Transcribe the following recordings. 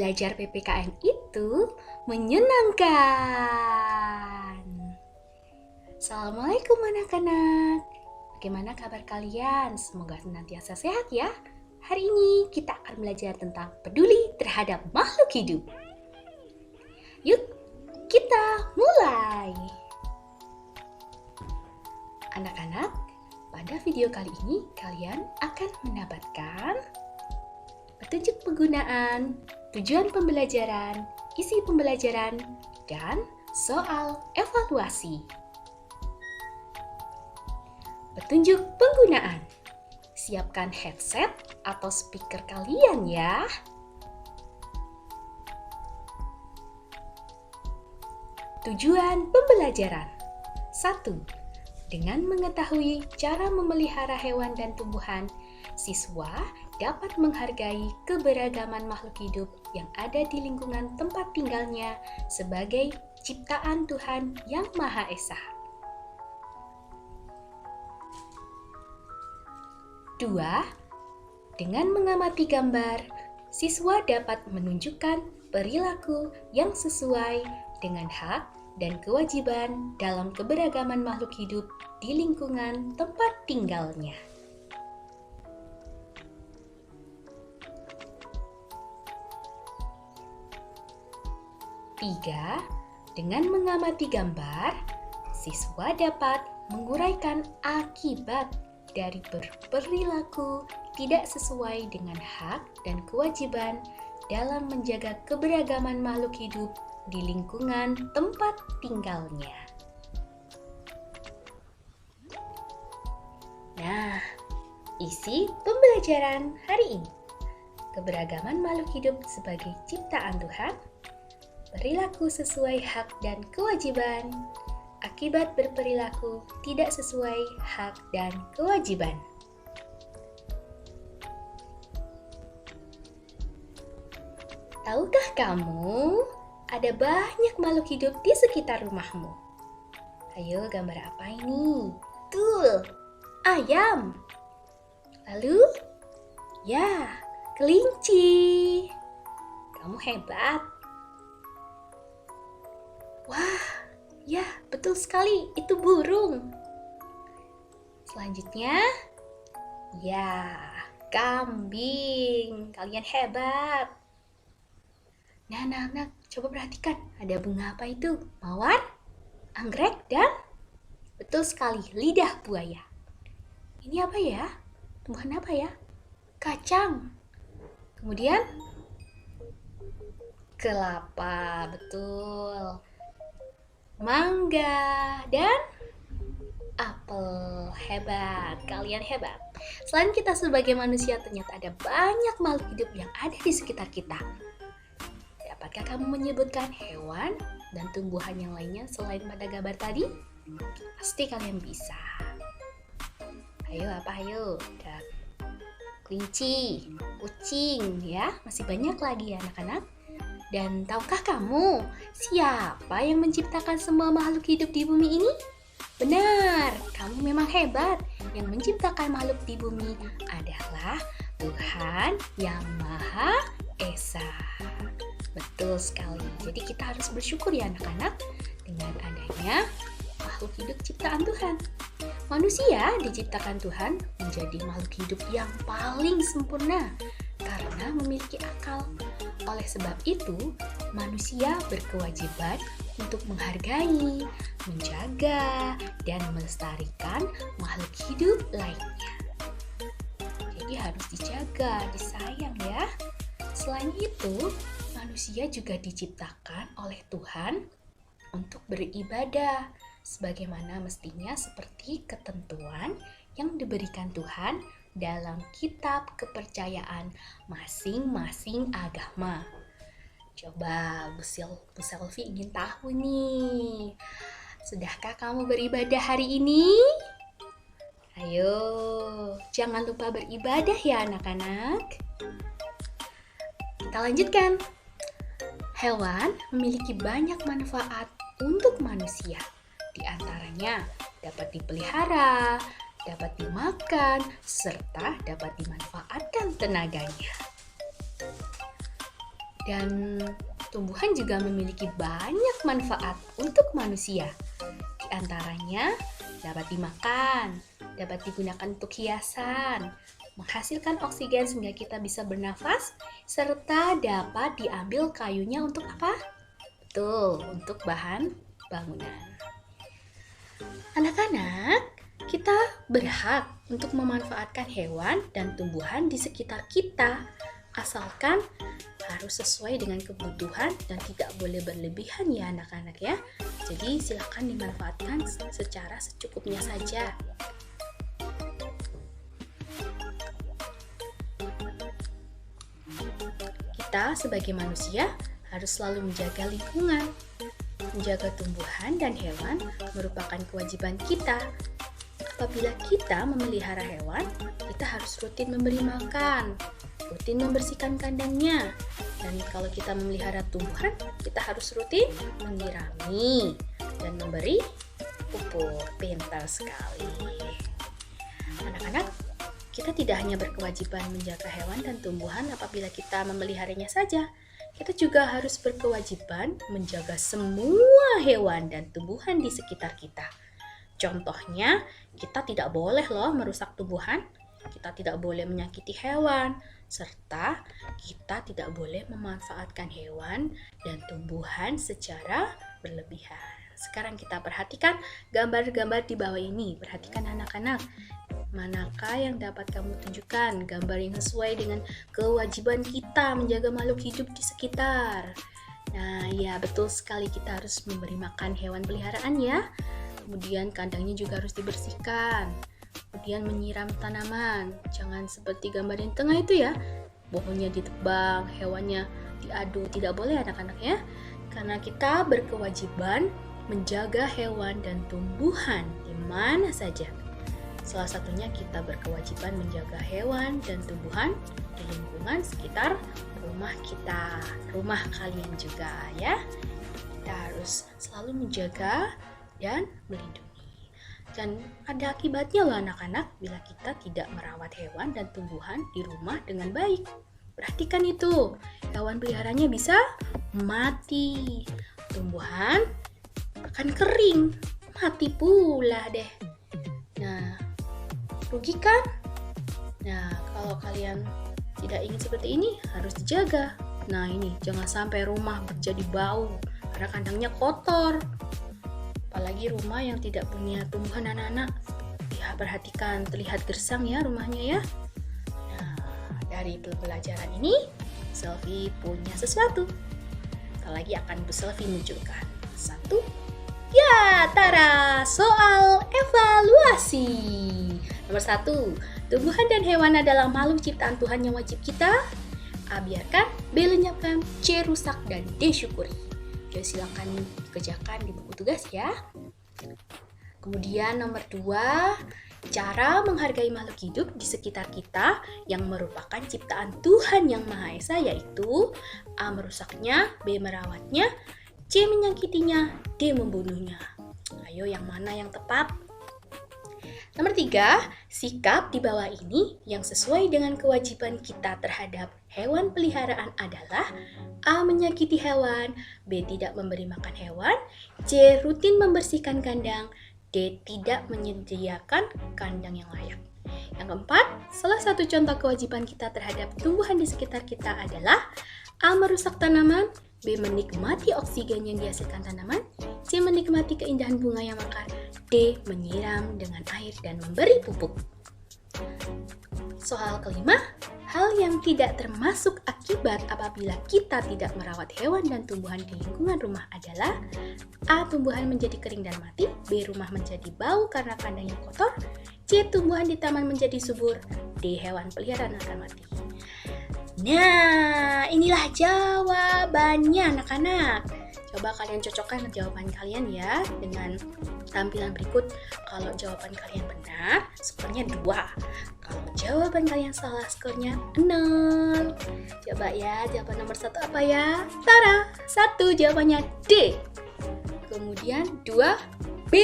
belajar PPKN itu menyenangkan. Assalamualaikum anak-anak. Bagaimana kabar kalian? Semoga senantiasa sehat ya. Hari ini kita akan belajar tentang peduli terhadap makhluk hidup. Yuk, kita mulai. Anak-anak, pada video kali ini kalian akan mendapatkan petunjuk penggunaan, tujuan pembelajaran, isi pembelajaran, dan soal evaluasi. Petunjuk penggunaan. Siapkan headset atau speaker kalian ya. Tujuan pembelajaran. 1. Dengan mengetahui cara memelihara hewan dan tumbuhan, siswa dapat menghargai keberagaman makhluk hidup yang ada di lingkungan tempat tinggalnya sebagai ciptaan Tuhan Yang Maha Esa. 2. Dengan mengamati gambar, siswa dapat menunjukkan perilaku yang sesuai dengan hak dan kewajiban dalam keberagaman makhluk hidup di lingkungan tempat tinggalnya. 3. Dengan mengamati gambar, siswa dapat menguraikan akibat dari berperilaku tidak sesuai dengan hak dan kewajiban dalam menjaga keberagaman makhluk hidup di lingkungan tempat tinggalnya. Nah, isi pembelajaran hari ini. Keberagaman makhluk hidup sebagai ciptaan Tuhan, perilaku sesuai hak dan kewajiban, akibat berperilaku tidak sesuai hak dan kewajiban. Tahukah kamu, ada banyak makhluk hidup di sekitar rumahmu? Ayo, gambar apa ini? Betul, ayam. Lalu, ya, kelinci. Kamu hebat. Wah, ya, betul sekali, itu burung. Selanjutnya, ya, kambing. Kalian hebat. Nah, anak-anak, coba perhatikan, ada bunga apa itu? Mawar, anggrek, dan betul sekali, lidah buaya. Ini apa ya? Tumbuhan apa ya? Kacang. Kemudian, kelapa, betul. Mangga dan apel. Hebat, kalian hebat. Selain kita sebagai manusia, ternyata ada banyak makhluk hidup yang ada di sekitar kita. Dapatkah kamu menyebutkan hewan dan tumbuhan yang lainnya selain pada gambar tadi? Pasti kalian bisa. Ayo, apa ayo? Ada kelinci, kucing ya, masih banyak lagi ya anak-anak. Dan tahukah kamu siapa yang menciptakan semua makhluk hidup di bumi ini? Benar, kamu memang hebat. Yang menciptakan makhluk di bumi adalah Tuhan Yang Maha Esa. Betul sekali. Jadi kita harus bersyukur ya anak-anak dengan adanya makhluk hidup ciptaan Tuhan. Manusia diciptakan Tuhan menjadi makhluk hidup yang paling sempurna karena memiliki akal. Oleh sebab itu, manusia berkewajiban untuk menghargai, menjaga, dan melestarikan makhluk hidup lainnya. Jadi harus dijaga, disayang ya. Selain itu, manusia juga diciptakan oleh Tuhan untuk beribadah, sebagaimana mestinya seperti ketentuan yang diberikan Tuhan dalam kitab kepercayaan masing-masing agama. Coba Bu Selvi ingin tahu nih, sudahkah kamu beribadah hari ini? Ayo, jangan lupa beribadah ya anak-anak. Kita lanjutkan. Hewan memiliki banyak manfaat untuk manusia. Di antaranya dapat dipelihara, dapat dimakan, serta dapat dimanfaatkan tenaganya. Dan tumbuhan juga memiliki banyak manfaat untuk manusia. Di antaranya dapat dimakan, dapat digunakan untuk hiasan, menghasilkan oksigen sehingga kita bisa bernafas, serta dapat diambil kayunya untuk apa? Betul, untuk bahan bangunan. Anak-anak, kita berhak untuk memanfaatkan hewan dan tumbuhan di sekitar kita, asalkan harus sesuai dengan kebutuhan dan tidak boleh berlebihan ya anak-anak ya. Jadi silakan dimanfaatkan secara secukupnya saja. Kita sebagai manusia harus selalu menjaga lingkungan. Menjaga tumbuhan dan hewan merupakan kewajiban kita. Apabila kita memelihara hewan, kita harus rutin memberi makan, rutin membersihkan kandangnya. Dan kalau kita memelihara tumbuhan, kita harus rutin menyirami dan memberi pupuk. Pintar sekali. Anak-anak, kita tidak hanya berkewajiban menjaga hewan dan tumbuhan apabila kita memeliharanya saja. Kita juga harus berkewajiban menjaga semua hewan dan tumbuhan di sekitar kita. Contohnya, kita tidak boleh loh merusak tumbuhan, kita tidak boleh menyakiti hewan, serta kita tidak boleh memanfaatkan hewan dan tumbuhan secara berlebihan. Sekarang kita perhatikan gambar-gambar di bawah ini. Perhatikan anak-anak, manakah yang dapat kamu tunjukkan gambar yang sesuai dengan kewajiban kita menjaga makhluk hidup di sekitar? Nah, ya betul sekali, kita harus memberi makan hewan peliharaan ya. Kemudian kandangnya juga harus dibersihkan. Kemudian menyiram tanaman. Jangan seperti gambar yang tengah itu ya. Pohonnya ditebang, hewannya diadu. Tidak boleh anak-anak ya. Karena kita berkewajiban menjaga hewan dan tumbuhan di mana saja. Salah satunya kita berkewajiban menjaga hewan dan tumbuhan di lingkungan sekitar rumah kita, rumah kalian juga ya. Kita harus selalu menjaga dan melindungi. Dan ada akibatnya loh anak-anak bila kita tidak merawat hewan dan tumbuhan di rumah dengan baik. Perhatikan itu, hewan peliharanya bisa mati, tumbuhan akan kering, mati pula deh. Nah, rugi kan? Nah, kalau kalian tidak ingin seperti ini, harus dijaga. Nah ini, jangan sampai rumah menjadi bau, karena kandangnya kotor. Apalagi rumah yang tidak punya tumbuhan anak-anak. Ya, perhatikan, terlihat gersang ya rumahnya ya. Nah, dari pelajaran ini, Selfie punya sesuatu. Apalagi akan Bu Selfie munculkan. 1. Ya, tara, soal evaluasi. Nomor 1, tumbuhan dan hewan adalah makhluk ciptaan Tuhan yang wajib kita A. biarkan, B. lenyapkan, C. rusak, dan D. syukuri. Oke, silakan dikerjakan di buku tugas ya. Kemudian nomor 2, cara menghargai makhluk hidup di sekitar kita yang merupakan ciptaan Tuhan yang Maha Esa, yaitu A. merusaknya, B. merawatnya, C. menyakitinya, D. membunuhnya. Ayo, yang mana yang tepat? Nomor 3, sikap di bawah ini yang sesuai dengan kewajiban kita terhadap hewan peliharaan adalah A. menyakiti hewan, B. tidak memberi makan hewan, C. rutin membersihkan kandang, D. tidak menyediakan kandang yang layak. Yang keempat, salah satu contoh kewajiban kita terhadap tumbuhan di sekitar kita adalah A. merusak tanaman, B. menikmati oksigen yang dihasilkan tanaman, C. menikmati keindahan bunga yang mekar, D. menyiram dengan air dan memberi pupuk. Soal kelima, hal yang tidak termasuk akibat apabila kita tidak merawat hewan dan tumbuhan di lingkungan rumah adalah A. tumbuhan menjadi kering dan mati, B. rumah menjadi bau karena kandangnya kotor, C. tumbuhan di taman menjadi subur, D. hewan peliharaan akan mati. Nah, inilah jawabannya anak-anak. Coba kalian cocokkan jawaban kalian ya dengan tampilan berikut. Kalau jawaban kalian benar, skornya 2. Kalau jawaban kalian salah, skornya 0. Coba ya, jawaban nomor 1 apa ya? Tara, 1 jawabannya D. Kemudian 2, B.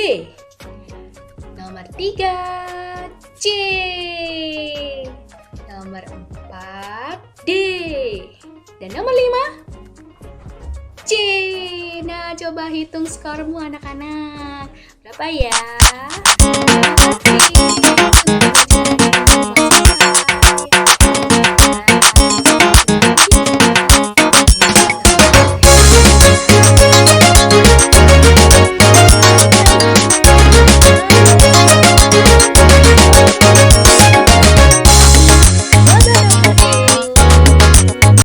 Nomor 3, C. Nomor 4, D. Dan nomor 5, coba hitung skormu anak-anak. Berapa ya? Oke,